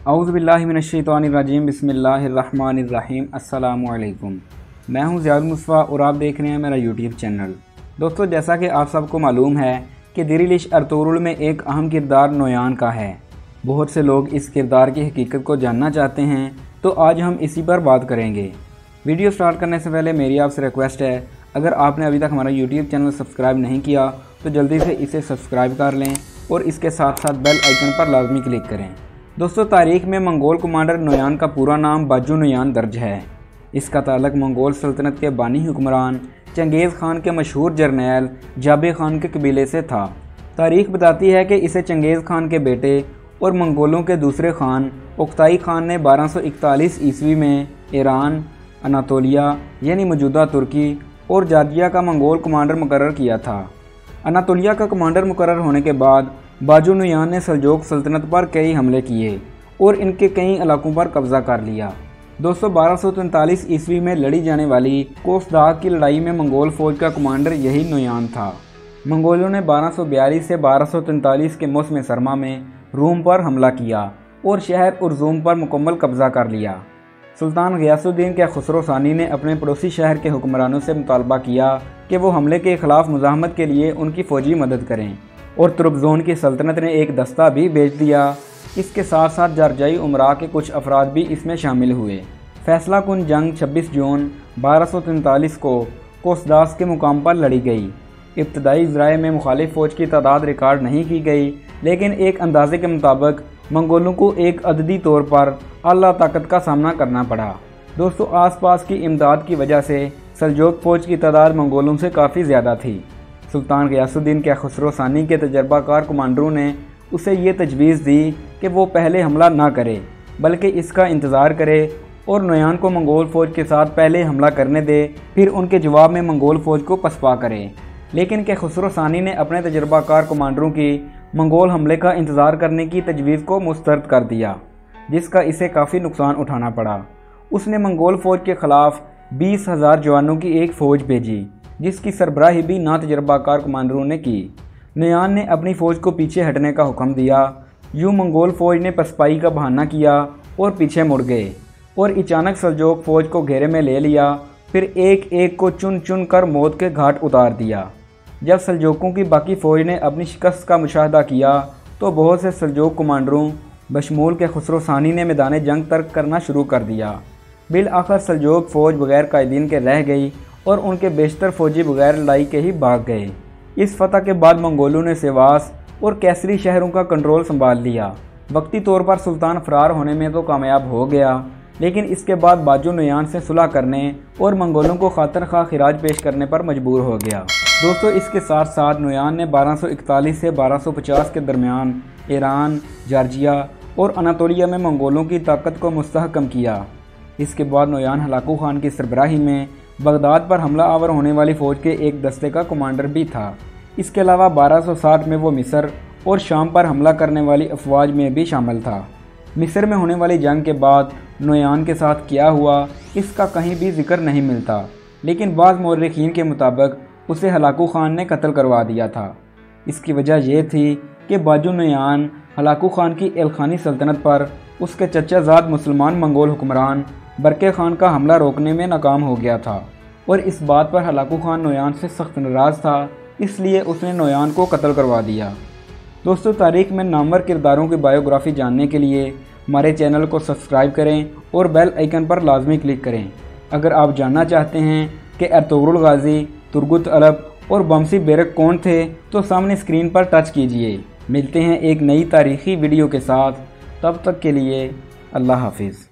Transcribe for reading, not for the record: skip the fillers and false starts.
اعوذ باللہ من الشیطان الرجیم بسم اللہ الرحمن الرحیم السلام علیکم۔ میں ہوں زیاد مصطفیٰ اور آپ دیکھ رہے ہیں میرا یوٹیوب چینل۔ دوستو، جیسا کہ آپ سب کو معلوم ہے کہ دریلش ارطغرل میں ایک اہم کردار نویان کا ہے۔ بہت سے لوگ اس کردار کی حقیقت کو جاننا چاہتے ہیں، تو آج ہم اسی پر بات کریں گے۔ ویڈیو سٹارٹ کرنے سے پہلے میری آپ سے ریکویسٹ ہے، اگر آپ نے ابھی تک ہمارا یوٹیوب چینل سبسکرائب نہیں کیا تو جلدی سے اسے سبسکرائب کر لیں اور اس کے ساتھ ساتھ بیل آئیکن پر لازمی کلک کریں۔ دوستو، تاریخ میں منگول کمانڈر نویان کا پورا نام باجو نویان درج ہے۔ اس کا تعلق منگول سلطنت کے بانی حکمران چنگیز خان کے مشہور جرنیل جابے خان کے قبیلے سے تھا۔ تاریخ بتاتی ہے کہ اسے چنگیز خان کے بیٹے اور منگولوں کے دوسرے خان اکتائی خان نے 1241 عیسوی میں ایران، اناطولیہ یعنی موجودہ ترکی اور جارجیا کا منگول کمانڈر مقرر کیا تھا۔ اناطولیہ کا کمانڈر مقرر ہونے کے بعد باجو نویان نے سلجوق سلطنت پر کئی حملے کیے اور ان کے کئی علاقوں پر قبضہ کر لیا۔ 1243 عیسوی میں لڑی جانے والی کوسداغ کی لڑائی میں منگول فوج کا کمانڈر یہی نویان تھا۔ منگولوں نے 1242 سے 1243 کے موسم سرما میں روم پر حملہ کیا اور شہر ارزوم پر مکمل قبضہ کر لیا۔ سلطان غیاث الدین کے خسرو ثانی نے اپنے پڑوسی شہر کے حکمرانوں سے مطالبہ کیا کہ وہ حملے کے خلاف مزاحمت کے لیے ان کی فوجی مدد کریں، اور تربزون کی سلطنت نے ایک دستہ بھی بھیج دیا۔ اس کے ساتھ ساتھ جارجائی امراء کے کچھ افراد بھی اس میں شامل ہوئے۔ فیصلہ کن جنگ 26 جون 1243 کو کوسداغ کے مقام پر لڑی گئی۔ ابتدائی ذرائع میں مخالف فوج کی تعداد ریکارڈ نہیں کی گئی، لیکن ایک اندازے کے مطابق منگولوں کو ایک عددی طور پر اعلیٰ طاقت کا سامنا کرنا پڑا۔ دوستو، آس پاس کی امداد کی وجہ سے سلجوق فوج کی تعداد منگولوں سے کافی زیادہ تھی۔ سلطان غیاث الدین کے خسرو ثانی کے تجربہ کار کمانڈروں نے اسے یہ تجویز دی کہ وہ پہلے حملہ نہ کرے بلکہ اس کا انتظار کرے اور نویان کو منگول فوج کے ساتھ پہلے حملہ کرنے دے، پھر ان کے جواب میں منگول فوج کو پسپا کرے۔ لیکن کہ خسرو ثانی نے اپنے تجربہ کار کمانڈروں کی منگول حملے کا انتظار کرنے کی تجویز کو مسترد کر دیا، جس کا اسے کافی نقصان اٹھانا پڑا۔ اس نے منگول فوج کے خلاف 20,000 جوانوں کی ایک فوج بھیجی، جس کی سربراہی بھی ناتجربہ کار کمانڈروں نے کی۔ نویان نے اپنی فوج کو پیچھے ہٹنے کا حکم دیا۔ یوں منگول فوج نے پسپائی کا بہانہ کیا اور پیچھے مڑ گئے اور اچانک سلجوق فوج کو گھیرے میں لے لیا، پھر ایک ایک کو چن چن کر موت کے گھاٹ اتار دیا۔ جب سلجوقوں کی باقی فوج نے اپنی شکست کا مشاہدہ کیا تو بہت سے سلجوق کمانڈروں بشمول کے خسرو ثانی نے میدان جنگ ترک کرنا شروع کر دیا۔ بالآخر سلجوق فوج بغیر قائدین کے رہ گئی اور ان کے بیشتر فوجی بغیر لڑائی کے ہی بھاگ گئے۔ اس فتح کے بعد منگولوں نے سیواس اور کیسری شہروں کا کنٹرول سنبھال لیا۔ وقتی طور پر سلطان فرار ہونے میں تو کامیاب ہو گیا، لیکن اس کے بعد باجو نویان سے صلح کرنے اور منگولوں کو خاطر خواہ خراج پیش کرنے پر مجبور ہو گیا۔ دوستو، اس کے ساتھ ساتھ نویان نے 1241 سے 1250 کے درمیان ایران، جارجیا اور اناطولیہ میں منگولوں کی طاقت کو مستحکم کیا۔ اس کے بعد نویان ہلاکو خان کی سربراہی میں بغداد پر حملہ آور ہونے والی فوج کے ایک دستے کا کمانڈر بھی تھا۔ اس کے علاوہ 1260 میں وہ مصر اور شام پر حملہ کرنے والی افواج میں بھی شامل تھا۔ مصر میں ہونے والی جنگ کے بعد نویان کے ساتھ کیا ہوا اس کا کہیں بھی ذکر نہیں ملتا، لیکن بعض مورخین کے مطابق اسے ہلاکو خان نے قتل کروا دیا تھا۔ اس کی وجہ یہ تھی کہ باجو نویان ہلاکو خان کی ایلخانی سلطنت پر اس کے چچا زاد مسلمان منگول حکمران برقے خان کا حملہ روکنے میں ناکام ہو گیا تھا، اور اس بات پر ہلاکو خان نویان سے سخت ناراض تھا، اس لیے اس نے نویان کو قتل کروا دیا۔ دوستو، تاریخ میں نامور کرداروں کی بایوگرافی جاننے کے لیے ہمارے چینل کو سبسکرائب کریں اور بیل آئیکن پر لازمی کلک کریں۔ اگر آپ جاننا چاہتے ہیں کہ ارطغرل غازی، ترگت الب اور بمسی بیرک کون تھے تو سامنے اسکرین پر ٹچ کیجئے۔ ملتے ہیں ایک نئی تاریخی ویڈیو کے ساتھ، تب تک کے لیے اللہ حافظ۔